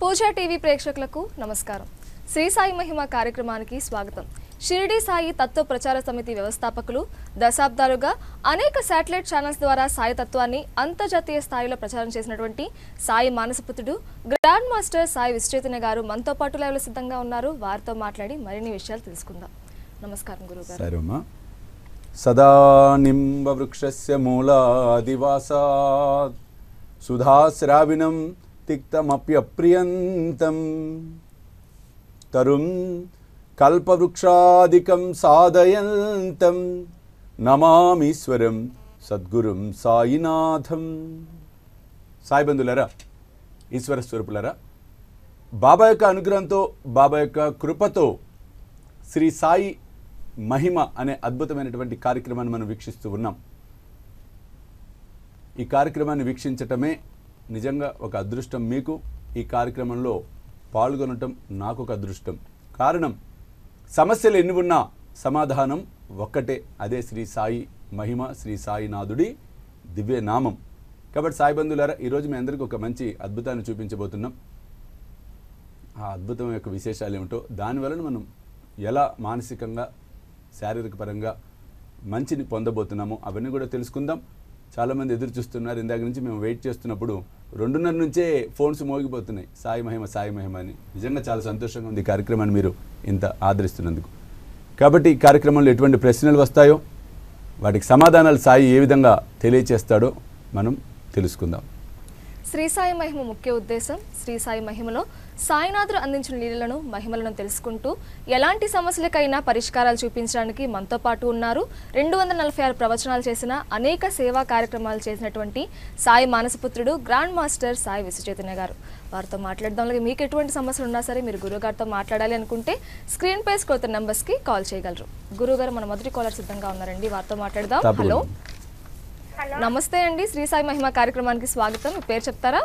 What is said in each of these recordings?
పూజా TV ప్రేక్షకులకు నమస్కారం. శ్రీ సాయి మహిమ కార్యక్రమానికి స్వాగతం. షిరిడి సాయి తత్వ ప్రచార సమితి వ్యవస్థాపకులు దశాబ్దాలుగా అనేక శాటిలైట్ ఛానల్స్ ద్వారా సాయి తత్వాన్ని అంతర్జాతీయ స్థాయిలో ప్రచారం చేసినటువంటి సాయి మానసపుత్రుడు గ్రాండ్ మాస్టర్ సాయి విశ్వచైతన్య గారు మనతో పాటు లైవ్ లో సిద్ధంగా ఉన్నారు. వారితో మాట్లాడి మరిన్ని విషయాలు తెలుసుకుందాం. నమస్కారం గురుగారు. సదా నింబ వృక్షస్య మూలాదివాసాత్ సుధాశ్రావిణం తిక్తమప్యప్రియంతం తరుం కల్పవృక్షాదికం సాధయంతం నమామీశ్వరం సద్గురుం సాయినాథం. సాయి బంధువులారా, ఈశ్వర స్వరూపులారా, బాబా యొక్క అనుగ్రహంతో, బాబా యొక్క కృపతో శ్రీ సాయి మహిమ అనే అద్భుతమైనటువంటి కార్యక్రమాన్ని మనం వీక్షిస్తూ ఉన్నాం. ఈ కార్యక్రమాన్ని వీక్షించటమే నిజంగా ఒక అదృష్టం. మీకు ఈ కార్యక్రమంలో పాల్గొనటం నాకు ఒక అదృష్టం. కారణం, సమస్యలు ఎన్ని ఉన్నా సమాధానం ఒక్కటే, అదే శ్రీ సాయి మహిమ, శ్రీ సాయినాథుడి దివ్య నామం. కాబట్టి సాయి బంధువులారా, ఈరోజు మీ అందరికీ ఒక మంచి అద్భుతాన్ని చూపించబోతున్నాం. ఆ అద్భుతం యొక్క విశేషాలు ఏమిటో, దానివలన మనం ఎలా మానసికంగా, శారీరక పరంగా మంచిని పొందబోతున్నామో అవన్నీ కూడా తెలుసుకుందాం. చాలామంది ఎదురు చూస్తున్నారు. ఇందాక నుంచి మేము వెయిట్ చేస్తున్నప్పుడు 2:30 నుంచే ఫోన్స్ మోగిపోతున్నాయి, సాయి మహిమ సాయి మహిమ అని. నిజంగా చాలా సంతోషంగా ఉంది ఈ కార్యక్రమాన్ని మీరు ఇంత ఆదరిస్తున్నందుకు. కాబట్టి ఈ కార్యక్రమంలో ఎటువంటి ప్రశ్నలు వస్తాయో, వాటికి సమాధానాలు సాయి ఏ విధంగా తెలియచేస్తాడో మనం తెలుసుకుందాం. శ్రీ సాయి మహిమ ముఖ్య ఉద్దేశం, శ్రీ సాయి మహిమలో సాయినాథుడు అందించిన లీలలను, మహిమలను తెలుసుకుంటూ ఎలాంటి సమస్యలకైనా పరిష్కారాలు చూపించడానికి మనతో పాటు ఉన్నారు. 246 ప్రవచనాలు చేసిన, అనేక సేవా కార్యక్రమాలు చేసినటువంటి సాయి మానసపుత్రుడు గ్రాండ్ మాస్టర్ సాయి విశ్వచైతన్య గారు. వారితో మాట్లాడదాం. అలాగే మీకు ఎటువంటి సమస్యలు ఉన్నా సరే మీరు గురువుగారితో మాట్లాడాలి అనుకుంటే స్క్రీన్ పై స్క్రోల్ అవుతున్న నంబర్స్కి కాల్ చేయగలరు. గురువుగారు మన మొదటి కాలర్ సిద్ధంగా ఉన్నారండి, వారితో మాట్లాడదాం. హలో, నమస్తే అండి. శ్రీ సాయి మహిమ కార్యక్రమానికి స్వాగతం. మీ పేరు చెప్తారా?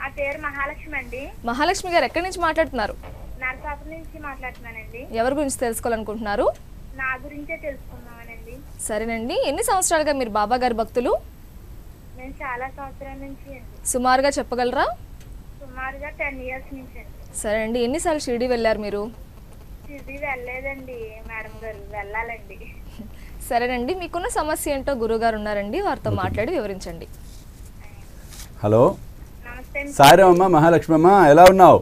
నా పేరు మహాలక్ష్మి అండి. మహాలక్ష్మి గారు ఎక్కడి నుంచి మాట్లాడుతున్నారు? నరసాపురం నుంచి మాట్లాడుతున్నానండి. ఎవరి గురించి తెలుసుకోవాలనుకుంటున్నారు? నా గురించే తెలుసుకుందామనండి. సరేనండి. ఎన్ని సంవత్సరాలుగా మీరు బాబా గారి భక్తులు? నేను చాలా సంవత్సరాల నుంచి అండి. సుమారుగా చెప్పగలరా? సుమారుగా 10 years నుంచి అండి. సరే అండి. ఎన్నిసార్లు షిరిడి వెళ్ళారు మీరు? షిరిడి వెళ్ళలేదండి మేడం గారు, వెళ్ళాలండి. సరేనండి. మీకున్న సమస్య ఏంటో గురువుగారు ఉన్నారండి, వారితో మాట్లాడి వివరించండి. హలో, నమస్తే. సాయిరామమ్మ, మహాలక్ష్మమ్మ, ఎలా ఉన్నావు?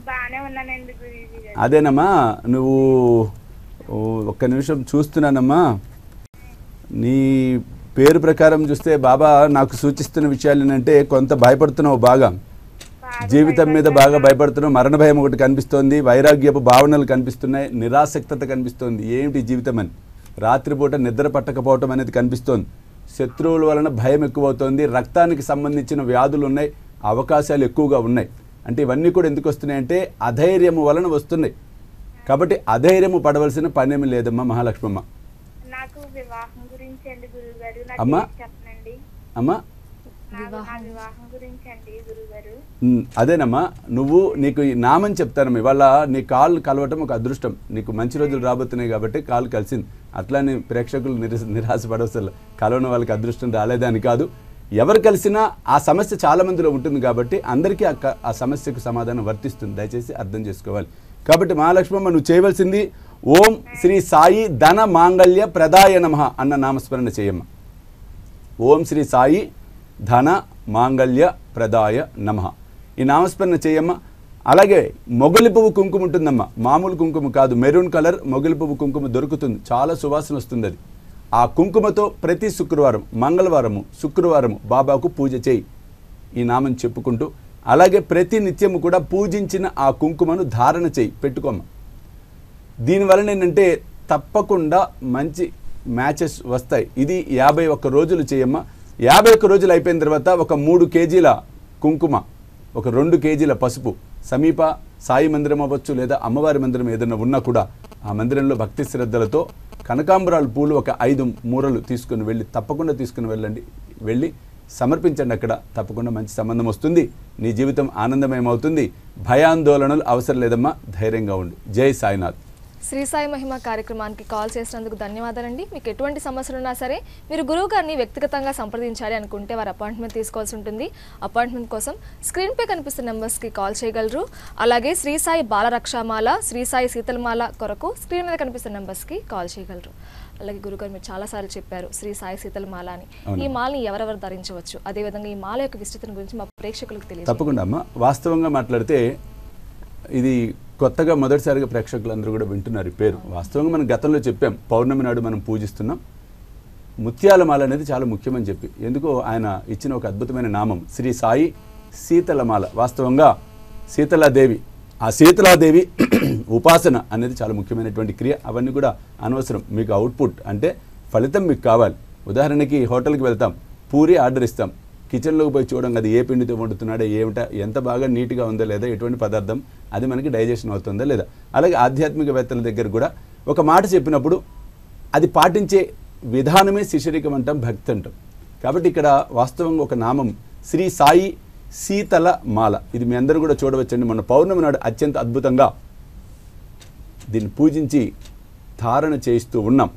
బాగానే ఉన్నానండి గురూజీ గారు. అదేనమ్మా, నువ్వు ఒక్క నిమిషం చూస్తున్నానమ్మా. నీ పేరు ప్రకారం చూస్తే బాబా నాకు సూచిస్తున్న విషయాలు ఏంటంటే, కొంత భయపడుతున్నావు, బాగా జీవితం మీద బాగా భయపడుతున్నావు. మరణ భయం ఒకటి కనిపిస్తోంది, వైరాగ్యపు భావనలు కనిపిస్తున్నాయి, నిరాసక్తత కనిపిస్తోంది. ఏమిటి జీవితం అని రాత్రిపూట నిద్ర పట్టకపోవటం అనేది కనిపిస్తోంది. శత్రువుల వలన భయం ఎక్కువవుతోంది. రక్తానికి సంబంధించిన వ్యాధులు ఉన్నాయి, అవకాశాలు ఎక్కువగా ఉన్నాయి. అంటే ఇవన్నీ కూడా ఎందుకు వస్తున్నాయంటే అధైర్యము వలన వస్తున్నాయి. కాబట్టి అధైర్యము పడవలసిన పనేమి లేదమ్మా మహాలక్ష్మమ్మ. నాకు వివాహం గురించి అండి గురువుగారు, అమ్మా చెప్పనండి. అమ్మా, వివాహం గురించి అండి గురువుగారు. అదేనమ్మా, నీకు ఈ నామని చెప్తానమ్మా. ఇవాళ నీ కాళ్ళు కలవటం ఒక అదృష్టం. నీకు మంచి రోజులు రాబోతున్నాయి కాబట్టి కాళ్ళు కలిసింది. అట్లానే ప్రేక్షకులు నిరాశపడవసలు, కలవని వాళ్ళకి అదృష్టం రాలేదని కాదు. ఎవరు కలిసినా ఆ సమస్య చాలా మందిలో ఉంటుంది కాబట్టి అందరికీ ఆ సమస్యకు సమాధానం వర్తిస్తుంది. దయచేసి అర్థం చేసుకోవాలి. కాబట్టి మహాలక్ష్మమ్మ, నువ్వు చేయవలసింది ఓం శ్రీ సాయి ధన మాంగళ్య ప్రదాయ నమః అన్న నామస్మరణ చేయమ్మ. ఓం శ్రీ సాయి ధన మాంగళ్య ప్రదాయ నమః ఈ నామస్మరణ చేయమ్మ. అలాగే మొగలి పువ్వు కుంకుమ ఉంటుందమ్మా, మామూలు కుంకుమ కాదు, మెరూన్ కలర్ మొగలి పువ్వు కుంకుమ దొరుకుతుంది, చాలా సువాసన వస్తుంది అది. ఆ కుంకుమతో ప్రతి శుక్రవారం, మంగళవారము, శుక్రవారము బాబాకు పూజ చేయి ఈ నామం చెప్పుకుంటూ. అలాగే ప్రతి నిత్యము కూడా పూజించిన ఆ కుంకుమను ధారణ చేయి, పెట్టుకోమ్మ. దీనివలన ఏంటంటే తప్పకుండా మంచి మ్యాచెస్ వస్తాయి. ఇది 51 రోజులు చేయమ్మ. 51 రోజులు అయిపోయిన తర్వాత ఒక 3 kgs కుంకుమ, ఒక 2 kgs పసుపు, సమీప సాయి మందిరం అవ్వచ్చు లేదా అమ్మవారి మందిరం ఏదైనా ఉన్నా కూడా ఆ మందిరంలో భక్తి శ్రద్ధలతో కనకాంబరాల పూలు ఒక 5 మూరలు తీసుకుని వెళ్ళి, తప్పకుండా తీసుకుని వెళ్ళి సమర్పించండి. అక్కడ తప్పకుండా మంచి సంబంధం వస్తుంది, నీ జీవితం ఆనందమయమవుతుంది. భయాందోళనలు అవసరం లేదమ్మా, ధైర్యంగా ఉండి. జై సాయినాథ్. శ్రీ సాయి మహిమ కార్యక్రమానికి కాల్ చేసినందుకు ధన్యవాదాలండి. మీకు ఎటువంటి సమస్యలు ఉన్నా సరే మీరు గురువు గారిని వ్యక్తిగతంగా సంప్రదించాలి అనుకుంటే వారు అపాయింట్మెంట్ తీసుకోవాల్సి ఉంటుంది. అపాయింట్మెంట్ కోసం స్క్రీన్పై కనిపిస్తున్న నెంబర్స్కి కాల్ చేయగలరు. అలాగే శ్రీ సాయి బాలరక్షామాల, శ్రీ సాయి శీతలమాల కొరకు స్క్రీన్ మీద కనిపిస్తున్న నెంబర్స్కి కాల్ చేయగలరు. అలాగే గురుగారు మీరు చాలాసార్లు చెప్పారు శ్రీ సాయి శీతలమాల అని. ఈ మాలని ఎవరెవరు ధరించవచ్చు, అదేవిధంగా ఈ మాల యొక్క విస్తృతిని గురించి మా ప్రేక్షకులకు తెలియదు. తప్పకుండా అమ్మ, వాస్తవంగా మాట్లాడితే ఇది కొత్తగా మొదటిసారిగా ప్రేక్షకులందరూ కూడా వింటున్నారు ఈ పేరు. వాస్తవంగా మనం గతంలో చెప్పాం, పౌర్ణమి నాడు మనం పూజిస్తున్నాం. ముత్యాల మాల అనేది చాలా ముఖ్యమని చెప్పి, ఎందుకో ఆయన ఇచ్చిన ఒక అద్భుతమైన నామం శ్రీ సాయి శీతలమాల. వాస్తవంగా శీతలాదేవి, ఆ శీతలాదేవి ఉపాసన అనేది చాలా ముఖ్యమైనటువంటి క్రియ. అవన్నీ కూడా అనవసరం. మీకు అవుట్పుట్ అంటే ఫలితం మీకు కావాలి. ఉదాహరణకి హోటల్కి వెళ్తాం, పూరి ఆర్డర్ ఇస్తాం, కిచెన్లోకి పోయి చూడం కదా ఏ పిండితో వండుతున్నాడో, ఏమిటా, ఎంత బాగా నీట్గా ఉందో లేదా, ఎటువంటి పదార్థం అది మనకి డైజెషన్ అవుతుందా లేదా. అలాగే ఆధ్యాత్మికవేత్తల దగ్గర కూడా ఒక మాట చెప్పినప్పుడు అది పాటించే విధానమే శిష్యరికం అంటాం, భక్తి అంటాం. కాబట్టి ఇక్కడ వాస్తవంగా ఒక నామం శ్రీ సాయి శీతల మాల. ఇది మీ అందరూ కూడా చూడవచ్చండి. మొన్న పౌర్ణమి నాడు అత్యంత అద్భుతంగా దీన్ని పూజించి ధారణ చేయిస్తూ ఉన్నాం.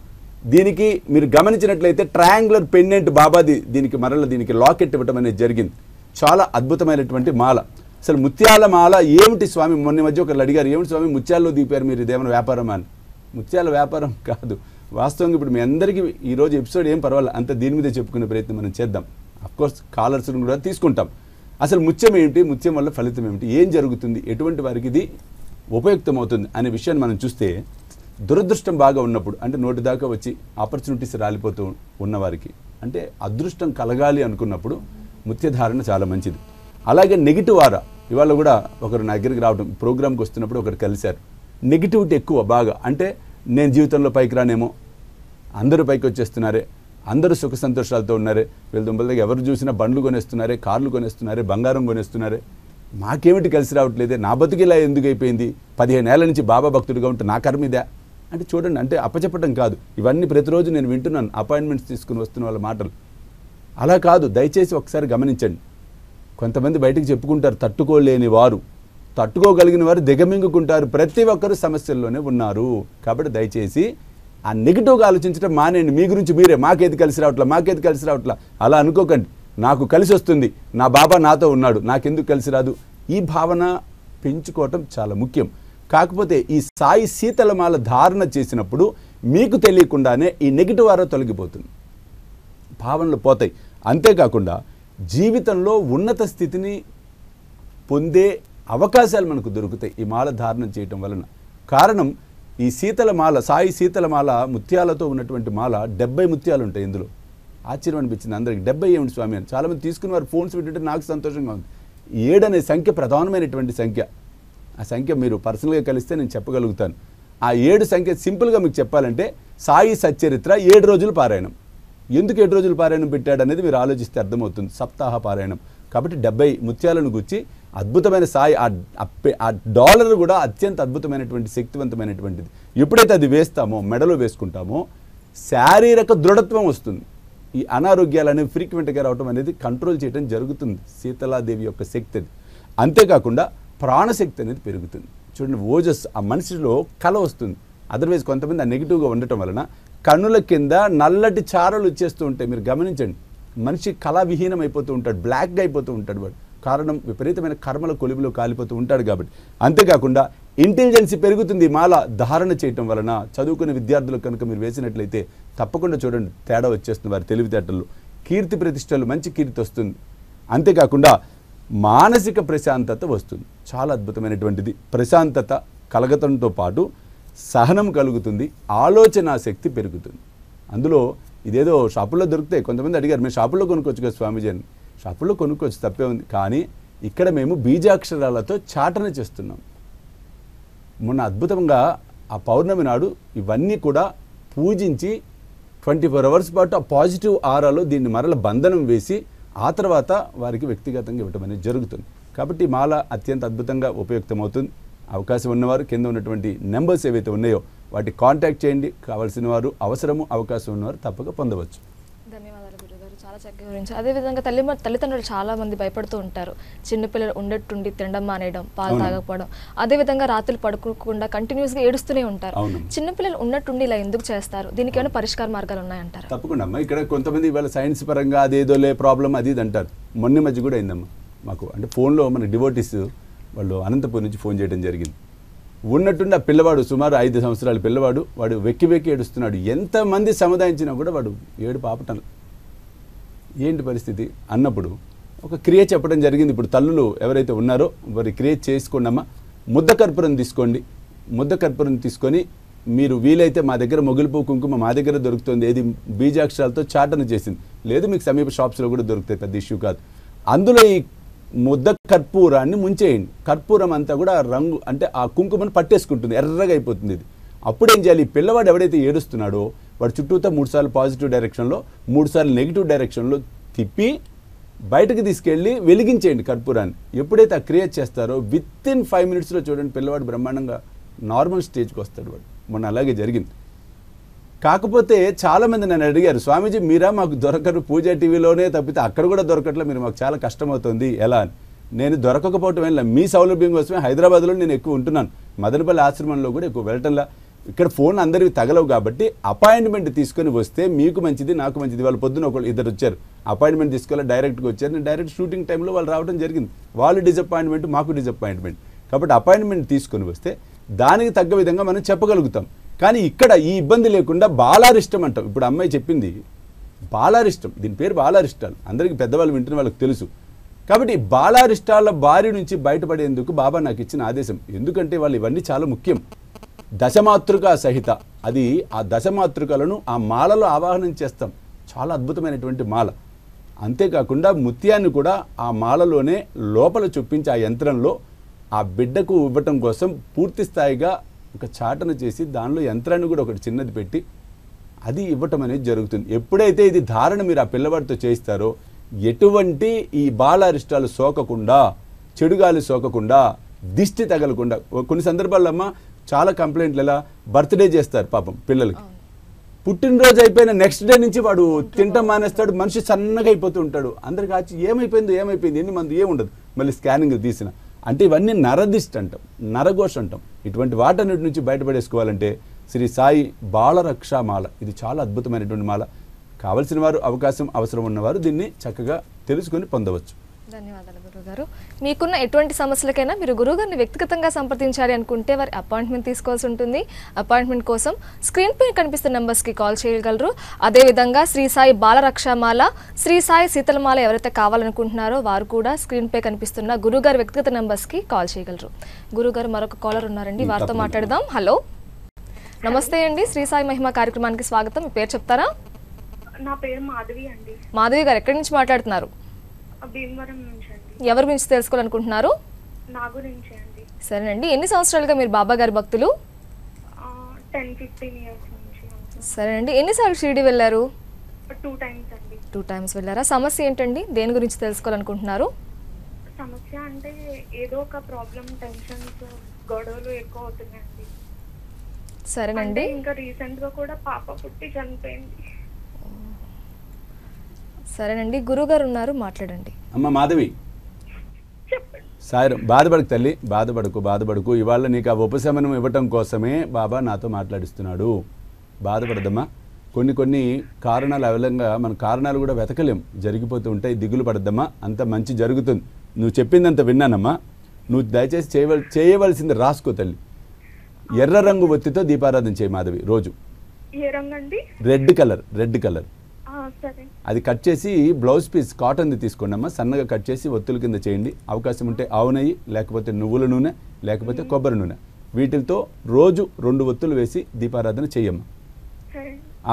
దీనికి మీరు గమనించినట్లయితే ట్రయాంగులర్ పెండెంట్ బాబాది దీనికి లాకెట్ ఇవ్వటం అనేది జరిగింది. చాలా అద్భుతమైనటువంటి మాల. అసలు ముత్యాల మాల ఏమిటి స్వామి? మొన్న మధ్య ఒకరు అడిగారు, ఏమిటి స్వామి ముత్యాల్లో దిపారు మీరు, ఇదేమైనా వ్యాపారం అని. ముత్యాల వ్యాపారం కాదు. వాస్తవంగా ఇప్పుడు మీ అందరికీ ఈరోజు ఎపిసోడ్ ఏం పర్వాలేదు, అంత దీని మీదే చెప్పుకునే ప్రయత్నం మనం చేద్దాం. అఫ్కోర్స్ కాలర్స్ని కూడా తీసుకుంటాం. అసలు ముత్యం ఏమిటి, ముత్యం వల్ల ఫలితం ఏమిటి, ఏం జరుగుతుంది, ఎటువంటి వారికి ఇది ఉపయుక్తమవుతుంది అనే విషయాన్ని మనం చూస్తే, దురదృష్టం బాగా ఉన్నప్పుడు అంటే నోటి దాకా వచ్చి ఆపర్చునిటీస్ రాలిపోతూ ఉన్నవారికి, అంటే అదృష్టం కలగాలి అనుకున్నప్పుడు ముత్యధారణ చాలా మంచిది. అలాగే నెగిటివ్ ఆరా, ఇవాళ కూడా ఒకరు నా దగ్గరికి రావడం, ప్రోగ్రామ్కి వస్తున్నప్పుడు ఒకరు కలిశారు. నెగిటివిటీ ఎక్కువ బాగా, అంటే నేను జీవితంలో పైకి రానేమో, అందరూ పైకి వచ్చేస్తున్నారే, అందరూ సుఖ సంతోషాలతో ఉన్నారే, వీళ్ళ దుంపల దగ్గర ఎవరు చూసినా బండ్లు కొనేస్తున్నారే, కార్లు కొనేస్తున్నారే, బంగారం కొనేస్తున్నారే, మాకేమిటి కలిసి రావట్లేదే, నా బతుకు ఇలా ఎందుకు అయిపోయింది, 15 ఏళ్ల నుంచి బాబా భక్తుడిగా ఉంటే నా కర్మిదా అంటే చూడండి. అంటే అప్పచెప్పడం కాదు, ఇవన్నీ ప్రతిరోజు నేను వింటున్నాను, అపాయింట్మెంట్స్ తీసుకుని వస్తున్న వాళ్ళ మాటలు. అలా కాదు, దయచేసి ఒకసారి గమనించండి. కొంతమంది బయటికి చెప్పుకుంటారు తట్టుకోలేని వారు, తట్టుకోగలిగిన వారు దిగమింగుకుంటారు. ప్రతి ఒక్కరు సమస్యల్లోనే ఉన్నారు. కాబట్టి దయచేసి ఆ నెగిటివ్గా ఆలోచించడం మానేయండి. మీ గురించి మీరే, మాకేది కలిసి రావట్లా అలా అనుకోకండి. నాకు కలిసి వస్తుంది, నా బాబా నాతో ఉన్నాడు, నాకెందుకు కలిసి రాదు, ఈ భావన పెంచుకోవటం చాలా ముఖ్యం. కాకపోతే ఈ సాయి శీతలమాల ధారణ చేసినప్పుడు మీకు తెలియకుండానే ఈ నెగిటివ్ ఆరా తొలగిపోతుంది, భావనలు పోతాయి. అంతేకాకుండా జీవితంలో ఉన్నత స్థితిని పొందే అవకాశాలు మనకు దొరుకుతాయి ఈ మాల ధారణ చేయటం వలన. కారణం ఈ శీతలమాల, సాయి శీతలమాల ముత్యాలతో ఉన్నటువంటి మాల 70 ముత్యాలు ఉంటాయి ఇందులో. ఆశ్చర్యం అనిపించింది అందరికి. 70 ఏమిటి స్వామి అని చాలామంది తీసుకుని వారు ఫోన్స్ వింటుంటే నాకు సంతోషంగా ఉంది. 7 అనే సంఖ్య ప్రధానమైనటువంటి సంఖ్య. ఆ సంఖ్య మీరు పర్సనల్గా కలిస్తే నేను చెప్పగలుగుతాను. ఆ 7 సంఖ్య సింపుల్గా మీకు చెప్పాలంటే సాయి సచ్చరిత్ర 7 రోజులు పారాయణం. ఎందుకు 7 రోజులు పారాయణం పెట్టాడు అనేది మీరు ఆలోచిస్తే అర్థమవుతుంది. సప్తాహ పారాయణం. కాబట్టి 70 ముత్యాలను గుచ్చి అద్భుతమైన సాయి, ఆ డాలర్ కూడా అత్యంత అద్భుతమైనటువంటి శక్తివంతమైనటువంటిది. ఎప్పుడైతే అది వేస్తామో, మెడలో వేసుకుంటామో, శారీరక దృఢత్వం వస్తుంది. ఈ అనారోగ్యాలు అనేవి ఫ్రీక్వెంట్గా రావడం అనేది కంట్రోల్ చేయడం జరుగుతుంది. శీతలాదేవి యొక్క శక్తి అది. అంతేకాకుండా ప్రాణశక్తి అనేది పెరుగుతుంది. చూడండి, ఓజస్ ఆ మనిషిలో కళ వస్తుంది. అదర్వైజ్ కొంతమంది ఆ నెగిటివ్గా ఉండటం వలన కన్నుల కింద నల్లటి చారలు వచ్చేస్తూ ఉంటాయి. మీరు గమనించండి, మనిషి కళావిహీనం అయిపోతూ ఉంటాడు, బ్లాక్గా అయిపోతూ ఉంటాడు వాడు. కారణం విపరీతమైన కర్మల కొలిమిలో కాలిపోతూ ఉంటాడు కాబట్టి. అంతేకాకుండా ఇంటెలిజెన్సీ పెరుగుతుంది మాల ధారణ చేయటం వలన. చదువుకునే విద్యార్థులకు కనుక మీరు వేసినట్లయితే తప్పకుండా చూడండి తేడా వచ్చేస్తుంది వారి తెలివితేటల్లో. కీర్తి ప్రతిష్టలు, మంచి కీర్తి వస్తుంది. అంతేకాకుండా మానసిక ప్రశాంతత వస్తుంది. చాలా అద్భుతమైనటువంటిది. ప్రశాంతత కలగతంతో పాటు సహనం కలుగుతుంది, ఆలోచన శక్తి పెరుగుతుంది. అందులో ఇదేదో షాపుల్లో దొరుకుతాయి. కొంతమంది అడిగారు, మేము షాపుల్లో కొనుక్కోవచ్చు కదా స్వామీజీ అని. షాపుల్లో కొనుక్కోవచ్చు, తప్పే ఉంది. కానీ ఇక్కడ మేము బీజాక్షరాలతో చాటన చేస్తున్నాం. మొన్న అద్భుతంగా ఆ పౌర్ణమి నాడు ఇవన్నీ కూడా పూజించి 24 అవర్స్ పాటు ఆ పాజిటివ్ ఆరాలో దీన్ని మరల బంధనం వేసి ఆ తర్వాత వారికి వ్యక్తిగతంగా ఇవ్వటం అనేది జరుగుతుంది. కాబట్టి మాల అత్యంత అద్భుతంగా ఉపయుక్తమవుతుంది. అవకాశం ఉన్నవారు కింద ఉన్నటువంటి నెంబర్స్ ఏవైతే ఉన్నాయో వాటి కాంటాక్ట్ చేయండి. కావాల్సిన వారు, అవసరము, అవకాశం ఉన్నవారు తప్పక పొందవచ్చు. ధన్యవాదాలు గురుగారు. చాలా చక్కగా గురించి అదేవిధంగా తల్లిదండ్రులు చాలా మంది భయపడుతూ ఉంటారు. చిన్నపిల్లలు ఉండట్టుండి తినడం మానేయడం, పాలు తాగకపోవడం, అదేవిధంగా రాత్రులు పడుకోకుండా కంటిన్యూస్గా ఏడుస్తూనే ఉంటారు. చిన్నపిల్లలు ఉన్నట్టుండి ఇలా ఎందుకు చేస్తారు? దీనికి ఏమైనా పరిష్కార మార్గాలు ఉన్నాయంటారు? తప్పకుండా అమ్మా. ఇక్కడ కొంతమంది ఇవాళ సైన్స్ పరంగా అదేదోలే ప్రాబ్లం అది ఇది అంటారు. మొన్న మధ్య కూడా అయిందమ్మా మాకు, అంటే ఫోన్లో మన డివోటీస్ వాళ్ళు అనంతపూర్ నుంచి ఫోన్ చేయడం జరిగింది. ఉన్నట్టుండి ఆ పిల్లవాడు సుమారు 5 సంవత్సరాల పిల్లవాడు, వాడు వెక్కి వెక్కి ఏడుస్తున్నాడు. ఎంతమంది సముదాయించినా కూడా వాడు ఏడు పాపటం. ఏంటి పరిస్థితి అన్నప్పుడు ఒక క్రియ చెప్పడం జరిగింది. ఇప్పుడు తల్లులు ఎవరైతే ఉన్నారో వారి క్రియ చేసుకోండమ్మా. ముద్ద కర్పూరం తీసుకోండి. ముద్ద కర్పూరం తీసుకొని మీరు వీలైతే మా దగ్గర మొగిలిపూ కుంకుమ మా దగ్గర దొరుకుతుంది, ఏది బీజాక్షరాలతో చాటన చేసింది, లేదు మీకు సమీప షాప్స్లో కూడా దొరుకుతాయి, పెద్ద ఇష్యూ కాదు. అందులో ఈ ముద్ద కర్పూరాన్ని ముంచేయండి. కర్పూరం అంతా కూడా రంగు అంటే ఆ కుంకుమను పట్టేసుకుంటుంది, ఎర్రగా అయిపోతుంది ఇది. అప్పుడు ఏం చేయాలి? ఈ పిల్లవాడు ఎవడైతే ఏడుస్తున్నాడో వాడు చుట్టూతో 3 సార్లు పాజిటివ్ డైరెక్షన్లో 3 సార్లు నెగిటివ్ డైరెక్షన్లో తిప్పి బయటకు తీసుకెళ్ళి వెలిగించేయండి కర్పూరాన్ని. ఎప్పుడైతే ఆ క్రియేట్ చేస్తారో విత్ ఇన్ 5 మినిట్స్లో చూడండి పిల్లవాడు బ్రహ్మాండంగా నార్మల్ స్టేజ్కి వస్తాడు. వాడు మొన్న అలాగే జరిగింది. కాకపోతే చాలామంది నన్ను అడిగారు, స్వామీజీ మీరా మాకు దొరకరు, పూజా టీవీలోనే తప్పితే అక్కడ కూడా దొరకట్లే, మీరు మాకు చాలా కష్టమవుతుంది ఎలా అని. నేను దొరకకపోవటం వెళ్ళా, మీ సౌలభ్యం కోసమే హైదరాబాద్లో నేను ఎక్కువ ఉంటున్నాను. మదనపల్లి ఆశ్రమంలో కూడా ఎక్కువ వెళ్ళటంలా. ఇక్కడ ఫోన్ అందరికీ తగలవు కాబట్టి అపాయింట్మెంట్ తీసుకొని వస్తే మీకు మంచిది, నాకు మంచిది. వాళ్ళు పొద్దున ఇద్దరు వచ్చారు, అపాయింట్మెంట్ తీసుకోవాలి, డైరెక్ట్గా వచ్చారు. నేను డైరెక్ట్ షూటింగ్ టైంలో వాళ్ళు రావడం జరిగింది. వాళ్ళు డిసప్పాయింట్మెంట్, మాకు డిసప్పాయింట్మెంట్. కాబట్టి అపాయింట్మెంట్ తీసుకొని వస్తే దానికి తగ్గ విధంగా మనం చెప్పగలుగుతాం. కానీ ఇక్కడ ఈ ఇబ్బంది లేకుండా బాలారిష్టం అంటాం. ఇప్పుడు అమ్మాయి చెప్పింది బాలారిష్టం, దీని పేరు బాలారిష్టాలు, అందరికీ పెద్దవాళ్ళు వింటున్న వాళ్ళకి తెలుసు. కాబట్టి బాలారిష్టాల బారి నుంచి బయటపడేందుకు బాబా నాకు ఇచ్చిన ఆదేశం. ఎందుకంటే వాళ్ళు ఇవన్నీ చాలా ముఖ్యం. దశమాతృక సహిత, అది ఆ దశమాతృకలను ఆ మాలలో ఆవాహనం చేస్తాం. చాలా అద్భుతమైనటువంటి మాల. అంతేకాకుండా ముత్యాన్ని కూడా ఆ మాలలోనే లోపల చొప్పించి ఆ యంత్రంలో ఆ బిడ్డకు ఇవ్వటం కోసం పూర్తి స్థాయిగా ఒక చాటన చేసి దానిలో యంత్రాన్ని కూడా ఒకటి చిన్నది పెట్టి అది ఇవ్వటం అనేది జరుగుతుంది. ఎప్పుడైతే ఇది ధారణ మీరు ఆ పిల్లవాడితో చేయిస్తారో ఎటువంటి ఈ బాలారిష్టాలు సోకకుండా, చెడుగాలి సోకకుండా, దిష్టి తగలకుండా. కొన్ని సందర్భాల్లో అమ్మ చాలా కంప్లైంట్లు, ఎలా బర్త్డే చేస్తారు పాపం పిల్లలకి, పుట్టినరోజు అయిపోయిన నెక్స్ట్ డే నుంచి వాడు తింటం మానేస్తాడు, మనిషి సన్నగా అయిపోతూ ఉంటాడు. అందరికి ఆచి ఏమైపోయింది ఎన్ని మంది ఏముండదు, మళ్ళీ స్కానింగ్ తీసిన. అంటే ఇవన్నీ నరదిష్టి అంటాం, నరఘోష అంటాం. ఇటువంటి వాటన్నిటి నుంచి బయటపడేసుకోవాలంటే శ్రీ సాయి బాలరక్షామాల, ఇది చాలా అద్భుతమైనటువంటి మాల. కావలసిన వారు, అవకాశం అవసరం ఉన్నవారు దీన్ని చక్కగా తెలుసుకొని పొందవచ్చు. ధన్యవాదాలు గురుగారు. మీకున్న ఎటువంటి సమస్యలకైనా మీరు గురుగారిని వ్యక్తిగతంగా సంప్రదించాలి అనుకుంటే వారి అపాయింట్మెంట్ తీసుకోవాల్సి ఉంటుంది. అపాయింట్మెంట్ కోసం స్క్రీన్ పై కనిపిస్తున్న నెంబర్స్కి కాల్ చేయగలరు. అదేవిధంగా శ్రీ సాయి బాలరక్షామాల, శ్రీ సాయి శీతలమాల ఎవరైతే కావాలనుకుంటున్నారో వారు కూడా స్క్రీన్ పై కనిపిస్తున్న గురుగారి వ్యక్తిగత నెంబర్స్కి కాల్ చేయగలరు. గురుగారు మరొక కాలర్ ఉన్నారండి, వారితో మాట్లాడదాం. హలో, నమస్తే అండి. శ్రీ సాయి మహిమ కార్యక్రమానికి స్వాగతం. మీ పేరు చెప్తారా? నా పేరు మాధవి అండి. మాధవి గారు ఎక్కడి నుంచి మాట్లాడుతున్నారు? భీమవరం నుంచి అండి. ఎవరి గురించి తెలుసుకోవాలనుకుంటున్నారు? నా గురించి అండి. సరేనండి. ఎన్ని సంవత్సరాలుగా మీరు బాబా గారి భక్తులు? 10-15 years నుంచి. సరేనండి. ఎన్నిసార్లు షిరిడి వెళ్ళారు? 2 times అండి. 2 times వెళ్ళారా? సమస్య ఏంటండి? దేని గురించి తెలుసుకోవాలనుకుంటున్నారు? సమస్య అంటే ఏదో ఒక ప్రాబ్లం, టెన్షన్స్, గొడవలు ఎక్కువ అవుతున్నాయండి. సరేనండి. ఇంకా రీసెంట్ గా కూడా పాప పుట్టి చనిపోయింది. సరేనండి, గురుగారు ఉన్నారు, మాట్లాడండి. అమ్మ మాధవి, సాయిరం, బాధపడకు తల్లి, బాధపడకు. ఇవాళ నీకు ఆ ఉపశమనం ఇవ్వటం కోసమే బాబా నాతో మాట్లాడిస్తున్నాడు. బాధపడదమ్మా. కొన్ని కారణాలు అవలంగా మన కారణాలు కూడా వెతకలేం, జరిగిపోతూ ఉంటాయి. దిగులు పడద్దమ్మా, అంత మంచి జరుగుతుంది. నువ్వు చెప్పిందంత విన్నానమ్మా. నువ్వు దయచేసి చేయవలసింది రాసుకో తల్లి. ఎర్ర రంగు ఒత్తితో దీపారాధన చేయి మాధవి రోజు. ఏ రంగు అండి? Red colour. సరే. అది కట్ చేసి బ్లౌజ్ పీస్ కాటన్ది తీసుకోండి అమ్మా, సన్నగా కట్ చేసి ఒత్తుల కింద చేయండి. అవకాశం ఉంటే ఆవు నెయ్యి, లేకపోతే నువ్వుల నూనె, లేకపోతే కొబ్బరి నూనె, వీటితో రోజు 2 ఒత్తులు వేసి దీపారాధన చెయ్యమ్మా.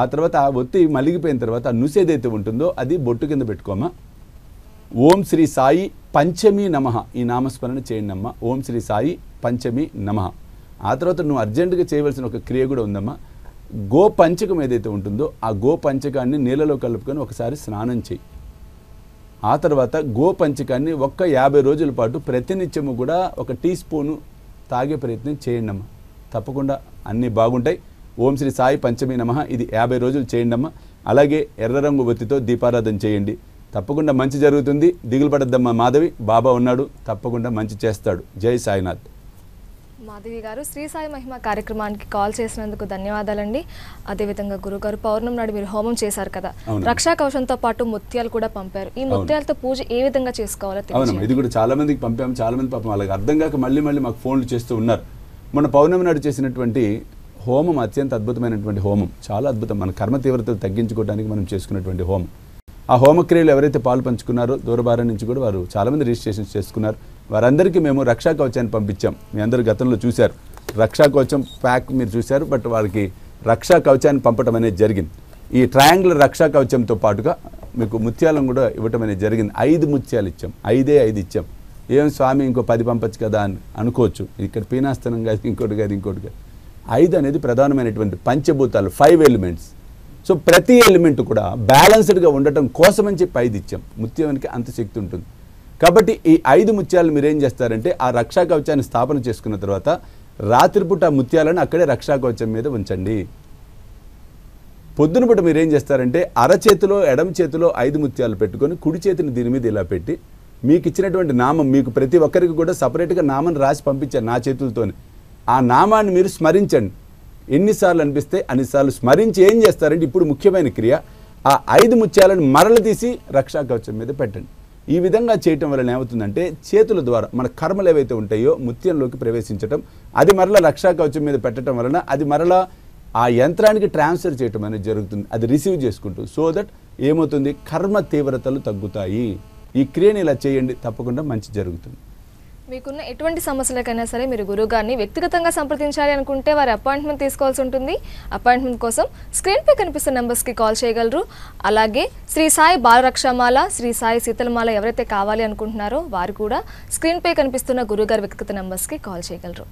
ఆ తర్వాత ఆ ఒత్తి మలిగిపోయిన తర్వాత ఆ నుసేదైతే ఉంటుందో అది బొట్టు కింద పెట్టుకోమ్మా. ఓం శ్రీ సాయి పంచమి నమః ఈ నామస్మరణ చేయండి అమ్మా. ఓం శ్రీ సాయి పంచమి నమః. ఆ తర్వాత నువ్వు అర్జెంటుగా చేయవలసిన ఒక క్రియ కూడా ఉందమ్మా. గోపంచకం ఏదైతే ఉంటుందో ఆ గోపంచకాన్ని నీళ్ళలో కలుపుకొని ఒకసారి స్నానం చేయి. ఆ తర్వాత గోపంచకాన్ని 50 రోజుల పాటు ప్రతినిత్యము కూడా 1 టీ స్పూను తాగే ప్రయత్నం చేయండి అమ్మా. తప్పకుండా అన్నీ బాగుంటాయి. ఓం శ్రీ సాయి పంచమి నమః ఇది 50 రోజులు చేయండి అమ్మా. అలాగే ఎర్ర రంగు ఒత్తితో దీపారాధన చేయండి. తప్పకుండా మంచి జరుగుతుంది. దిగులు పడద్దమ్మా మాధవి, బాబా ఉన్నాడు, తప్పకుండా మంచి చేస్తాడు. జై సాయినాథ్. మాధవి గారు, శ్రీ సాయి మహిమ కార్యక్రమానికి కాల్ చేసినందుకు ధన్యవాదాలండి. అదేవిధంగా గురుగారు, పౌర్ణమి నాడు మీరు హోమం చేశారు కదా, రక్షా కవచంతో పాటు ముత్యాలు కూడా పంపారు. ఈ ముత్యాలతో పూజ ఏ విధంగా చేసుకోవాలో అవునమ్మా, ఇది కూడా చాలా మందికి పంపాము. చాలా మంది పాపం వాళ్ళకి అర్థం కాక మళ్ళీ మాకు ఫోన్లు చేస్తూ ఉన్నారు. మన పౌర్ణమి నాడు చేసినటువంటి హోమం అత్యంత అద్భుతమైనటువంటి హోమం, చాలా అద్భుతం. మన కర్మ తీవ్రతలు తగ్గించుకోవడానికి మనం చేసుకున్నటువంటి హోమం. ఆ హోమక్రియలు ఎవరైతే పాలు పంచుకున్నారో దూరభారం నుంచి కూడా వారు చాలామంది రిజిస్ట్రేషన్స్ చేసుకున్నారు. వారందరికీ మేము రక్షా కవచాన్ని పంపించాం. మీ అందరు గతంలో చూశారు, రక్షా కవచం ప్యాక్ మీరు చూశారు. బట్ వారికి రక్షా కవచాన్ని పంపడం అనేది జరిగింది. ఈ ట్రయాంగులర్ రక్షా కవచంతో పాటుగా మీకు ముత్యాలను కూడా ఇవ్వటం అనేది జరిగింది. 5 ముత్యాలు ఇచ్చాం, 5 ఇచ్చాం. ఏం స్వామి ఇంకో 10 పంపచ్చు కదా అని అనుకోవచ్చు. ఇక్కడ పీనాస్తనం కాదు, ఇంకోటి కాదు. 5 అనేది ప్రధానమైనటువంటి పంచభూతాలు, 5 ఎలిమెంట్స్. సో ప్రతి ఎలిమెంట్ కూడా బ్యాలెన్స్డ్గా ఉండటం కోసమని చెప్పి 5 ఇచ్చాం. ముత్యానికి అంత శక్తి ఉంటుంది. కాబట్టి ఈ 5 ముత్యాలు మీరు ఏం చేస్తారంటే ఆ రక్షా కవచాన్ని స్థాపన చేసుకున్న తర్వాత రాత్రిపూట ఆ ముత్యాలను అక్కడే రక్షా కవచం మీద ఉంచండి. పొద్దున పూట మీరు ఏం చేస్తారంటే అరచేతిలో ఎడమ చేతిలో 5 ముత్యాలు పెట్టుకొని కుడి చేతిని దీని మీద ఇలా పెట్టి మీకు ఇచ్చినటువంటి నామం, మీకు ప్రతి ఒక్కరికి కూడా సపరేట్గా నామం రాసి పంపించాను నా చేతులతోనే. ఆ నామాన్ని మీరు స్మరించండి. ఎన్నిసార్లు అనిపిస్తే అన్నిసార్లు స్మరించి ఏం చేస్తారంటే ఇప్పుడు ముఖ్యమైన క్రియ, ఆ 5 ముత్యాలను మరల తీసి రక్షా కవచం మీద పెట్టండి. ఈ విధంగా చేయటం వలన ఏమవుతుందంటే చేతుల ద్వారా మన కర్మలు ఏవైతే ఉంటాయో ముత్యంలోకి ప్రవేశించటం, అది మరలా రక్షా కవచం మీద పెట్టడం వలన అది మరలా ఆ యంత్రానికి ట్రాన్స్ఫర్ చేయటం అనేది జరుగుతుంది. అది రిసీవ్ చేసుకుంటూ. సో దట్ ఏమవుతుంది, కర్మ తీవ్రతలు తగ్గుతాయి. ఈ క్రియని ఇలా చేయండి, తప్పకుండా మంచి జరుగుతుంది. మీకున్న ఎటువంటి సమస్యలకైనా సరే మీరు గురువుగారిని వ్యక్తిగతంగా సంప్రదించాలి అనుకుంటే వారి అపాయింట్మెంట్ తీసుకోవాల్సి ఉంటుంది. అపాయింట్మెంట్ కోసం స్క్రీన్పై కనిపిస్తున్న నెంబర్స్కి కాల్ చేయగలరు. అలాగే శ్రీ సాయి బాలరక్షమాల, శ్రీ సాయి శీతలమాల ఎవరైతే కావాలి అనుకుంటున్నారో వారు కూడా స్క్రీన్పై కనిపిస్తున్న గురువుగారి వ్యక్తిగత నెంబర్స్కి కాల్ చేయగలరు.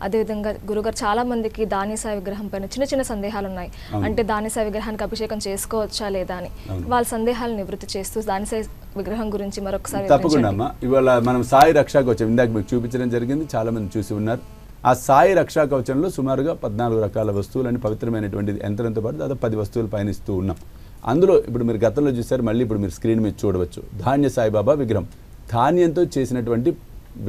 అదేవిధంగా గురుగారు, చాలా మందికి దానిసాయి విగ్రహం పైన చిన్న సందేహాలు ఉన్నాయి. అంటే దానిసాయి విగ్రహానికి అభిషేకం చేసుకోవచ్చా లేదా అని వాళ్ళ సందేహాలను నివృత్తి చేస్తూ దానిసాయి విగ్రహం గురించి మరొకసారి తప్పకుండా అమ్మా. ఇవాళ మనం సాయి రక్షా కవచం ఇందాక మీకు చూపించడం జరిగింది, చాలా మంది చూసి ఉన్నారు. ఆ సాయి రక్షా కవచంలో సుమారుగా 14 రకాల వస్తువులని పవిత్రమైనటువంటి యంత్రంతో పాటు దాదాపు 10 వస్తువులు పైన ఇస్తూ ఉన్నాం. అందులో ఇప్పుడు మీరు గతంలో చూసారు, మళ్ళీ ఇప్పుడు మీరు స్క్రీన్ మీద చూడవచ్చు. ధాన్య సాయిబాబా విగ్రహం, ధాన్యంతో చేసినటువంటి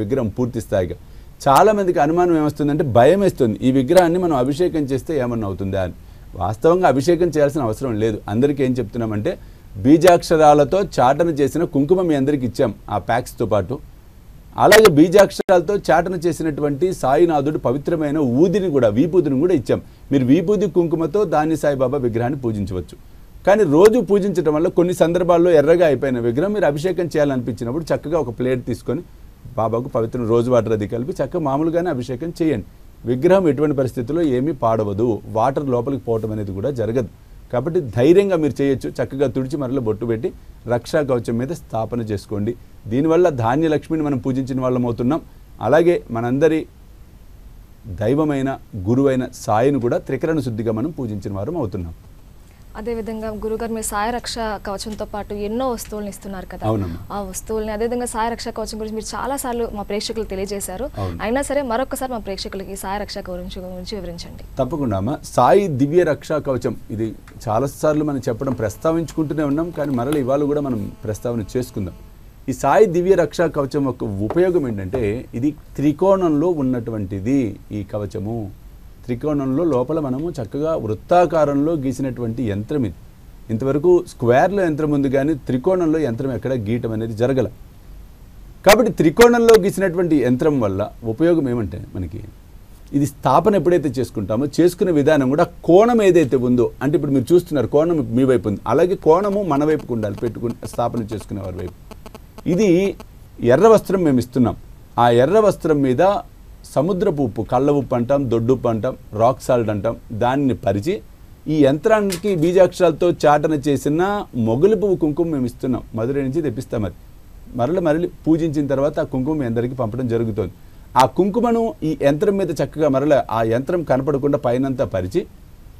విగ్రహం పూర్తి స్థాయిగా. చాలా మందికి అనుమానం ఏమొస్తుందంటే భయం వేస్తుంది, ఈ విగ్రహాన్ని మనం అభిషేకం చేస్తే ఏమన్నా అవుతుందా అని. వాస్తవంగా అభిషేకం చేయాల్సిన అవసరం లేదు. అందరికీ ఏం చెప్తున్నామంటే బీజాక్షరాలతో చాటన చేసిన కుంకుమ మీ అందరికి ఇచ్చాం ఆ ప్యాక్స్తో పాటు. అలాగే బీజాక్షరాలతో చాటన చేసినటువంటి సాయినాథుడు పవిత్రమైన ఊదిని కూడా, వీపూదిని కూడా ఇచ్చాం. మీరు వీపూది కుంకుమతో దాని సాయిబాబా విగ్రహాన్ని పూజించవచ్చు. కానీ రోజు పూజించడం వల్ల కొన్ని సందర్భాల్లో ఎర్రగా అయిపోయిన విగ్రహం మీరు అభిషేకం చేయాలనిపించినప్పుడు చక్కగా ఒక ప్లేట్ తీసుకొని బాబాకు పవిత్ర రోజు వాటర్ అది కలిపి చక్కగా మామూలుగానే అభిషేకం చేయండి. విగ్రహం ఎటువంటి పరిస్థితుల్లో ఏమీ పాడవదు, వాటర్ లోపలికి పోవటం అనేది కూడా జరగదు. కాబట్టి ధైర్యంగా మీరు చేయొచ్చు. చక్కగా తుడిచి మరల బొట్టు పెట్టి రక్షా కవచం మీద స్థాపన చేసుకోండి. దీనివల్ల ధాన్యలక్ష్మిని మనం పూజించిన వాళ్ళం అవుతున్నాం. అలాగే మనందరి దైవమైన గురువైన సాయిని కూడా త్రికరణ శుద్ధిగా మనం పూజించిన వారం అవుతున్నాం. అదేవిధంగా గురుగారు, మీరు సాయి రక్ష కవచంతో పాటు ఎన్నో వస్తువులను ఇస్తున్నారు కదా, అవునమ్మా. ఆ వస్తువుల్ని అదేవిధంగా సాయి రక్ష కవచం గురించి మీరు చాలా సార్లు మా ప్రేక్షకులు తెలియజేశారు. అయినా సరే మరొకసారి మా ప్రేక్షకులకి సాయి రక్ష గురించి వివరించండి. తప్పకుండా అమ్మా. సాయి దివ్య రక్షా కవచం, ఇది చాలాసార్లు మనం చెప్పడం ప్రస్తావించుకుంటూనే ఉన్నాం, కానీ మరలా ఇవాళ కూడా మనం ప్రస్తావన చేసుకుందాం. ఈ సాయి దివ్య రక్షా కవచం యొక్క ఉపయోగం ఏంటంటే ఇది త్రికోణంలో ఉన్నటువంటిది. ఈ కవచము త్రికోణంలో లోపల మనము చక్కగా వృత్తాకారంలో గీసినటువంటి యంత్రం ఇది. ఇంతవరకు స్క్వేర్లో యంత్రం ఉంది, కానీ త్రికోణంలో యంత్రం ఎక్కడ గీయటం అనేది జరగల. కాబట్టి త్రికోణంలో గీసినటువంటి యంత్రం వల్ల ఉపయోగం ఏమంటే మనకి ఇది స్థాపన ఎప్పుడైతే చేసుకుంటామో చేసుకునే విధానం కూడా కోణం ఏదైతే ఉందో, అంటే ఇప్పుడు మీరు చూస్తున్నారు కోణం మీ వైపు ఉంది, అలాగే కోణము మన వైపుకు ఉండాలి స్థాపన చేసుకునే వారి వైపు. ఇది ఎర్ర వస్త్రం మేము ఇస్తున్నాం. ఆ ఎర్ర వస్త్రం మీద సముద్రపు ఉప్పు, కళ్ళ ఉప్పు అంటాం, దొడ్డుప్పు అంటాం, రాక్ సాల్ట్ అంటాం, దాన్ని పరిచి ఈ యంత్రానికి బీజాక్షరాలతో చాటన చేసిన మొగలి పువ్వు కుంకుమ మేము ఇస్తున్నాం. మధురై నుంచి తెప్పిస్తాం. అది మరలి పూజించిన తర్వాత ఆ కుంకుమ మీ అందరికీ పంపడం జరుగుతుంది. ఆ కుంకుమను ఈ యంత్రం మీద చక్కగా ఆ యంత్రం కనపడకుండా పైనంతా పరిచి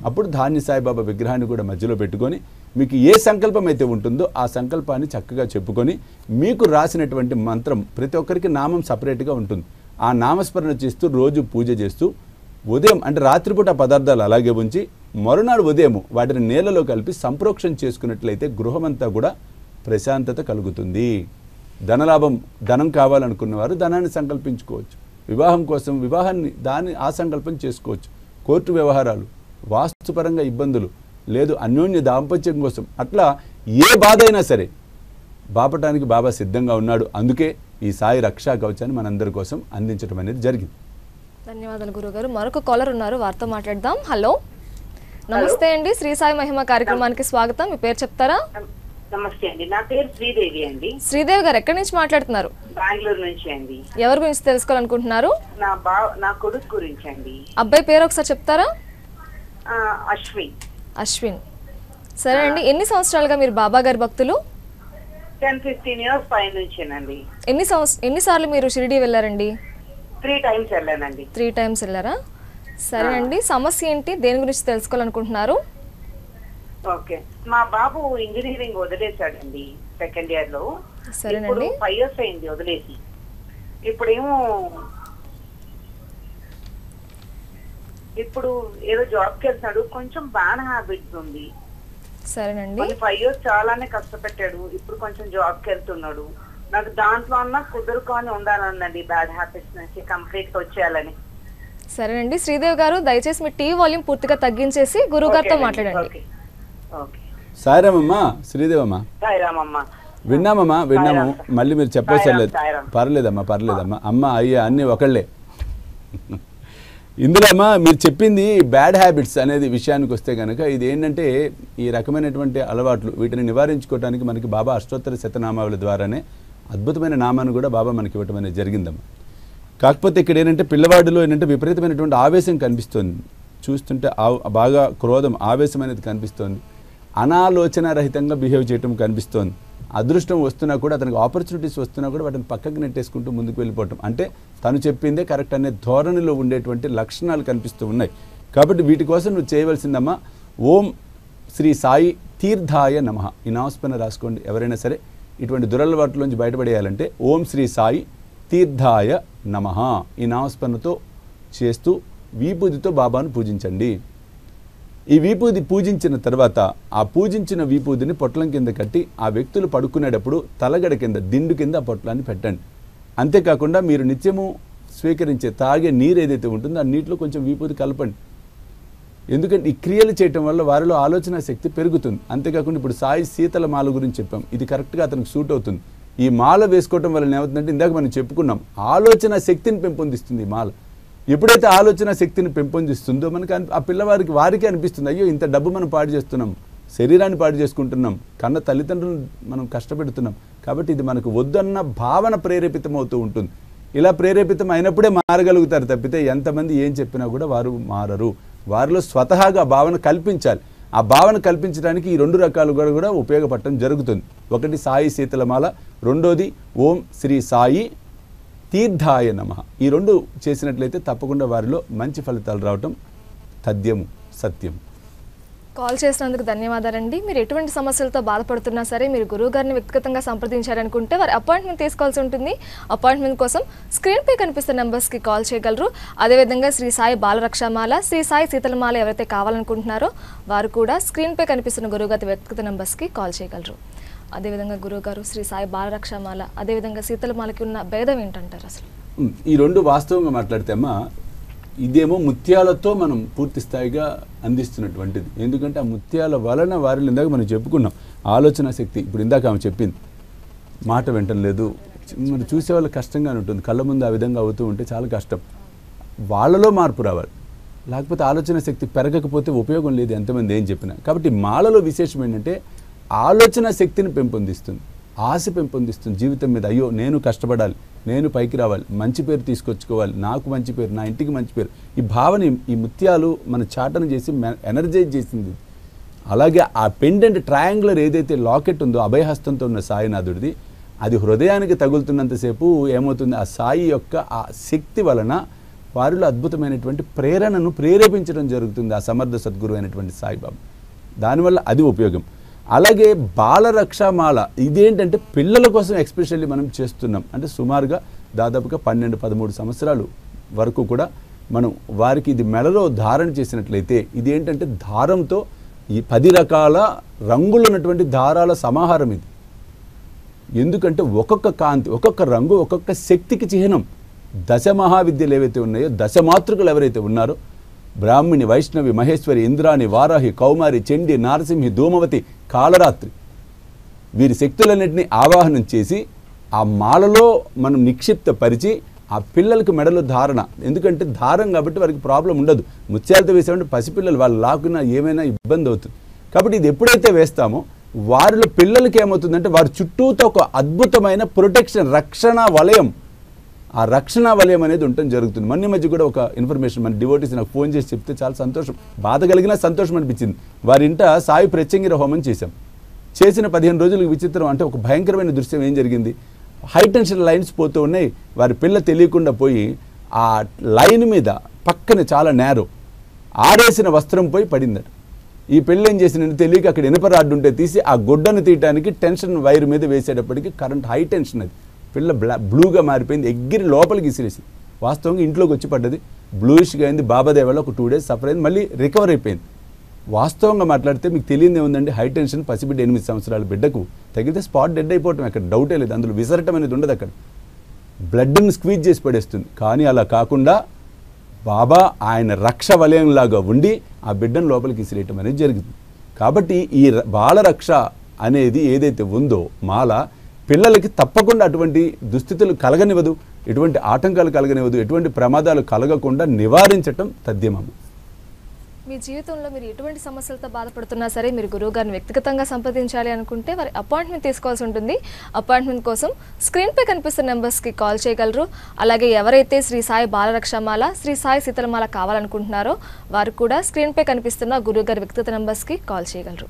అప్పుడు ధాన్య సాయిబాబా విగ్రహాన్ని కూడా మధ్యలో పెట్టుకొని మీకు ఏ సంకల్పం అయితే ఉంటుందో ఆ సంకల్పాన్ని చక్కగా చెప్పుకొని మీకు రాసినటువంటి మంత్రం, ప్రతి ఒక్కరికి నామం సపరేట్గా ఉంటుంది, ఆ నామస్మరణ చేస్తూ రోజు పూజ చేస్తూ ఉదయం అంటే రాత్రిపూట పదార్థాలు అలాగే ఉంచి మరునాడు ఉదయం వాటిని నీళ్ళలో కలిపి సంప్రోక్షణ చేసుకున్నట్లయితే గృహమంతా కూడా ప్రశాంతత కలుగుతుంది. ధనలాభం, ధనం కావాలనుకున్న వారు ధనాన్ని సంకల్పించుకోవచ్చు. వివాహం కోసం వివాహాన్ని ఆ సంకల్పం చేసుకోవచ్చు. కోర్టు వ్యవహారాలు, వాస్తుపరంగా ఇబ్బందులు, లేదు అన్యోన్య దాంపత్యం కోసం, అట్లా ఏ బాధ అయినా సరే బాపటానికి బాబా సిద్ధంగా ఉన్నాడు. అందుకే ఈ సాయి రక్షా కవచాన్ని మనందరి కోసం అందించడం అనేది జరిగింది. ధన్యవాదాలు గురుగారు. మరొక కాలర్ ఉన్నారు, వారితో మాట్లాడదాం. హలో, నమస్తే అండి. శ్రీ సాయి మహిమ కార్యక్రమానికి స్వాగతం. మీ పేరు చెప్తారా? నమస్తే అండి, నా పేరు శ్రీదేవి అండి. శ్రీదేవి గారు ఎక్కడి నుంచి మాట్లాడుతున్నారు? బెంగళూరు నుంచి అండి. ఎవరి గురించి తెలుసుకోవాలనుకుంటున్నారు? నా కొడుకు గురించి అండి. అబ్బాయి పేరు ఒకసారి చెప్తారా? అశ్విన్. అశ్విన్. సరే అండి, ఎన్ని సంవత్సరాలుగా మీరు బాబా గారి భక్తులు? 10-15 years పైన నుంచేనండి. ఎన్నిసార్లు మీరు షిరిడి వెళ్ళారండి? 3 times వెళ్ళానండి. 3 times వెళ్ళారా? సరే అండి, సమస్య ఏంటి, దేని గురించి తెలుసుకోవాలనుకుంటున్నారు? ఓకే, మా బాబు ఇంజనీరింగ్ వదిలేశాడండి 2nd year లో. సరేనండి. 5 years అయింది వదిలేసి. ఇప్పుడు ఏదో జాబ్కి వెళ్తాడు, కొంచెం బ్యాడ్ హ్యాబిట్స్ ఉంది. సరేనండి. 5 years చాలానే కష్టపెట్టాడు, ఇప్పుడు కొంచెం జాబ్కి వెళ్తున్నాడు. నాకు దాంట్లో అన్నా కుదురుకొని ఉండాలన్నది, బ్యాడ్ హ్యాబిట్స్ నుంచి కంప్లీట్ గా వచ్చేయాలని. సరేనండి శ్రీదేవి గారు, దయచేసి మీ టీవీ వాల్యూమ్ పూర్తిగా తగ్గించేసి గురువు గారితో మాట్లాడండి. సాయిరామమ్మా, శ్రీదేవమ్మా, విన్నామమ్మా, విన్నాము. మళ్ళీ మీరు చెప్పేసలేదు. పర్లేదమ్మా. అమ్మ అయ్యా అన్నీ ఒకళ్ళే. ఇందులో అమ్మా మీరు చెప్పింది బ్యాడ్ హ్యాబిట్స్ అనేది విషయానికి వస్తే కనుక ఇది ఏంటంటే ఈ రకమైనటువంటి అలవాట్లు, వీటిని నివారించుకోవడానికి మనకి బాబా అష్టోత్తర శతనామాల ద్వారానే అద్భుతమైన నామాన్ని కూడా బాబా మనకి ఇవ్వటం అనేది జరిగిందమ్మా. కాకపోతే ఇక్కడ ఏంటంటే పిల్లవాడిలో ఏంటంటే విపరీతమైనటువంటి ఆవేశం కనిపిస్తుంది. చూస్తుంటే బాగా క్రోధం, ఆవేశం అనేది కనిపిస్తోంది. అనాలోచన రహితంగా బిహేవ్ చేయటం కనిపిస్తోంది. అదృష్టం వస్తున్నా కూడా, అతనికి ఆపర్చునిటీస్ వస్తున్నా కూడా వాటిని పక్కకు నెట్టేసుకుంటూ ముందుకు వెళ్ళిపోవటం, అంటే తను చెప్పిందే కరెక్ట్ అనే ధోరణిలో ఉండేటువంటి లక్షణాలు కనిపిస్తూ ఉన్నాయి. కాబట్టి వీటి కోసం నువ్వు చేయవలసిందమ్మా, ఓం శ్రీ సాయి తీర్థాయ నమః ఈ నామస్మరణ రాసుకోండి. ఎవరైనా సరే ఇటువంటి దురలవాట్లోంచి బయటపడేయాలంటే ఓం శ్రీ సాయి తీర్థాయ నమః ఈ నామస్మరణతో చేస్తూ విభూతితో బాబాను పూజించండి. ఈ విభూతి పూజించిన తర్వాత ఆ పూజించిన విభూతిని పొట్లం కింద కట్టి ఆ వ్యక్తులు పడుకునేటప్పుడు తలగడ కింద, దిండు కింద ఆ పొట్లాన్ని పెట్టండి. అంతేకాకుండా మీరు నిత్యము స్వీకరించే తాగే నీరు ఏదైతే ఉంటుందో ఆ నీటిలో కొంచెం విభూతి కలపండి. ఎందుకంటే ఈ క్రియలు చేయటం వల్ల వారిలో ఆలోచన శక్తి పెరుగుతుంది. అంతేకాకుండా ఇప్పుడు సాయి శీతల మాల గురించి చెప్పాం, ఇది కరెక్ట్గా అతనికి సూట్ అవుతుంది. ఈ మాల వేసుకోవటం వల్ల ఏమవుతుందంటే ఇందాక మనం చెప్పుకున్నాం, ఆలోచన శక్తిని పెంపొందిస్తుంది ఈ మాల. ఎప్పుడైతే ఆలోచన శక్తిని పెంపొందిస్తుందో మనకి ఆ పిల్లవారికి వారికే అనిపిస్తుంది, అయ్యో ఇంత డబ్బు మనం పాడు చేస్తున్నాం, శరీరాన్ని పాడు చేసుకుంటున్నాం, కన్న తల్లిదండ్రులను మనం కష్టపెడుతున్నాం, కాబట్టి ఇది మనకు వద్దన్న భావన ప్రేరేపితం అవుతూ ఉంటుంది. ఇలా ప్రేరేపితం అయినప్పుడే మారగలుగుతారు తప్పితే ఎంతమంది ఏం చెప్పినా కూడా వారు మారరు. వారిలో స్వతహాగా భావన కల్పించాలి. ఆ భావన కల్పించడానికి ఈ 2 రకాలుగా కూడా ఉపయోగపడటం జరుగుతుంది. ఒకటి సాయి శీతలమాల, రెండోది ఓం శ్రీ సాయి తీర్థాయ నమః. ఈ 2 చేసినట్లయితే తప్పకుండా వారిలో మంచి ఫలితాలు రావటం తథ్యము, సత్యం. కాల్ చేసినందుకు ధన్యవాదాలండి. మీరు ఎటువంటి సమస్యలతో బాధపడుతున్నా సరే మీరు గురువు గారిని వ్యక్తిగతంగా సంప్రదించారనుకుంటే వారి అపాయింట్మెంట్ తీసుకోవాల్సి ఉంటుంది. అపాయింట్మెంట్ కోసం స్క్రీన్పై కనిపిస్తున్న నెంబర్స్కి కాల్ చేయగలరు. అదేవిధంగా శ్రీ సాయి బాలరక్షమాల, శ్రీ సాయి శీతలమాల ఎవరైతే కావాలనుకుంటున్నారో వారు కూడా స్క్రీన్పై కనిపిస్తున్న గురువుగారి వ్యక్తిగత నెంబర్స్కి కాల్ చేయగలరు. అదేవిధంగా గురువుగారు శ్రీ సాయి బాలరక్షమాల అదేవిధంగా శీతలమాలకి ఉన్న భేదం ఏంటంటారు అసలు? ఈ 2 వాస్తవంగా మాట్లాడితే అమ్మా, ఇదేమో ముత్యాలతో మనం పూర్తి స్థాయిగా అందిస్తున్నటువంటిది. ఎందుకంటే ఆ ముత్యాల వలన వారిలో ఇందాక మనం చెప్పుకున్నాం ఆలోచన శక్తి. ఇప్పుడు ఇందాక ఆమె చెప్పింది, మాట వింటలేదు, మనం చూసే వాళ్ళకి కష్టంగానే ఉంటుంది. కళ్ళ ముందు ఆ విధంగా అవుతూ ఉంటే చాలా కష్టం. వాళ్ళలో మార్పు రావాలి, లేకపోతే ఆలోచన శక్తి పెరగకపోతే ఉపయోగం లేదు ఎంతమంది ఏం చెప్పినా. కాబట్టి మాలలో విశేషం ఏంటంటే ఆలోచన శక్తిని పెంపొందిస్తుంది, ఆశ పెంపొందిస్తుంది జీవితం మీద. అయ్యో నేను కష్టపడాలి, నేను పైకి రావాలి, మంచి పేరు తీసుకొచ్చుకోవాలి, నాకు మంచి పేరు, నా ఇంటికి మంచి పేరు, ఈ భావన ఈ ముత్యాలు మన చాటను చేసి ఎనర్జైజ్ చేసింది. అలాగే ఆ పెండెంట్ ట్రయాంగులర్ ఏదైతే లాకెట్ ఉందో అభయహస్తంతో ఉన్న సాయినాథుడిది, అది హృదయానికి తగులుతున్నంతసేపు ఏమవుతుంది, ఆ సాయి యొక్క ఆ శక్తి వలన వారిలో అద్భుతమైనటువంటి ప్రేరణను ప్రేరేపించడం జరుగుతుంది ఆ సమర్థ సద్గురు అయినటువంటి సాయిబాబా. దానివల్ల అది ఉపయోగం. అలాగే బాలరక్షమాల ఇదేంటంటే పిల్లల కోసం ఎస్పెషల్లీ మనం చేస్తున్నాం. అంటే సుమారుగా దాదాపుగా 12-13 సంవత్సరాలు వరకు కూడా మనం వారికి ఇది మెడలో ధారణ చేసినట్లయితే ఇది ఏంటంటే దారంతో ఈ 10 రకాల రంగులు ఉన్నటువంటి దారాల సమాహారం ఇది. ఎందుకంటే ఒక్కొక్క కాంతి, ఒక్కొక్క రంగు, ఒక్కొక్క శక్తికి చిహ్నం. దశ మహావిద్యలు ఏవైతే ఉన్నాయో, దశమాతృకలు ఎవరైతే ఉన్నారో, బ్రాహ్మిణి, వైష్ణవి, మహేశ్వరి, ఇంద్రాణి, వారాహి, కౌమారి, చండి, నారసింహి, ధూమవతి, కాళరాత్రి, వీరి శక్తులన్నింటినీ ఆవాహనం చేసి ఆ మాలలో మనం నిక్షిప్తపరిచి ఆ పిల్లలకు మెడలో ధారణ. ఎందుకంటే దారం కాబట్టి వారికి ప్రాబ్లం ఉండదు. ముత్యాలతో వేసామంటే పసిపిల్లలు వాళ్ళు లాక్కున్నా ఏమైనా ఇబ్బంది అవుతుంది. కాబట్టి ఇది ఎప్పుడైతే వేస్తామో వారిలో పిల్లలకి ఏమవుతుందంటే వారి చుట్టూతో ఒక అద్భుతమైన ప్రొటెక్షన్, రక్షణ వలయం, ఆ రక్షణ వలయం అనేది ఉండటం జరుగుతుంది. మొన్న మధ్య కూడా ఒక ఇన్ఫర్మేషన్ మన డివోటీస్ నాకు ఫోన్ చేసి చెప్తే చాలా సంతోషం, బాధ కలిగినా సంతోషం అనిపించింది. వారింట సాయి ప్రత్యంగిర హోమం చేశాం. చేసిన 15 రోజులకు విచిత్రం అంటే ఒక భయంకరమైన దృశ్యం ఏం జరిగింది, హై టెన్షన్ లైన్స్ పోతూ ఉన్నాయి. వారి పిల్ల తెలియకుండా పోయి ఆ లైన్ మీద పక్కన చాలా నేరో ఆరేసిన వస్త్రం పోయి పడిందట. ఈ పిల్ల ఏం చేసిందంటే తెలియక అక్కడ ఇనుప రాడ్డు ఉంటే తీసి ఆ గుడ్డను తీయటానికి టెన్షన్ వైర్ మీద వేసేటప్పటికి కరెంట్ హై టెన్షన్ అది పిల్ల బ్లూగా మారిపోయింది, ఎగిరి లోపలికి ఇసిరేసింది. వాస్తవంగా ఇంట్లోకి వచ్చి పడ్డది, బ్లూయిష్గా అయింది. బాబాదేవాలో ఒక 2 days సఫర్ అయింది, మళ్ళీ రికవర్ అయిపోయింది. వాస్తవంగా మాట్లాడితే మీకు తెలియదే ఉందండి, హై టెన్షన్ పసిబిడ్డ 8 సంవత్సరాల బిడ్డకు తగిలితే స్పాట్ డెడ్ అయిపోవటం, అక్కడ డౌటే లేదు, అందులో విసరటం అనేది ఉండదు, అక్కడ బ్లడ్ని స్క్వీజ్ చేసి పడేస్తుంది. కానీ అలా కాకుండా బాబా ఆయన రక్ష వలయంలాగా ఉండి ఆ బిడ్డను లోపలికి ఇసిరేయటం అనేది జరిగింది. కాబట్టి ఈ బాలరక్ష అనేది ఏదైతే ఉందో మాల పిల్లలకి తప్పకుండా అటువంటి దుస్థితులు కలగనివ్వదు, ఎటువంటి ఆటంకాలు కలగనివ్వదు, ఎటువంటి ప్రమాదాలు కలగకుండా నివారించటం తథ్యమము. మీ జీవితంలో మీరు ఎటువంటి సమస్యలతో బాధపడుతున్నా సరే మీరు గురువు గారిని వ్యక్తిగతంగా సంప్రదించాలి అనుకుంటే వారి అపాయింట్మెంట్ తీసుకోవాల్సి ఉంటుంది. అపాయింట్మెంట్ కోసం స్క్రీన్పై కనిపిస్తున్న నెంబర్స్కి కాల్ చేయగలరు. అలాగే ఎవరైతే శ్రీ సాయి బాలరక్షమాల, శ్రీ సాయి శీతలమాల కావాలనుకుంటున్నారో వారు కూడా స్క్రీన్పై కనిపిస్తున్న గురువు గారి వ్యక్తిగత నెంబర్స్కి కాల్ చేయగలరు.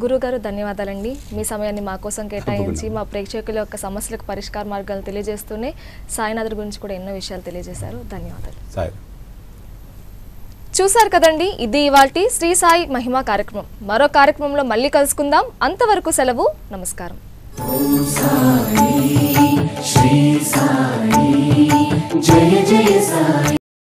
గురుగారు ధన్యవాదాలండి. మీ సమయాన్ని మా కోసం కేటాయించి మా ప్రేక్షకుల యొక్క సమస్యలకు పరిష్కార మార్గాలు తెలియజేస్తూనే సాయినాథుడి గురించి కూడా ఎన్నో విషయాలు తెలియజేశారు. ధన్యవాదాలు. చూశారు కదండి, ఇది ఇవాల్టి శ్రీ సాయి మహిమ కార్యక్రమం. మరో కార్యక్రమంలో మళ్ళీ కలుసుకుందాం. అంతవరకు సెలవు. నమస్కారం.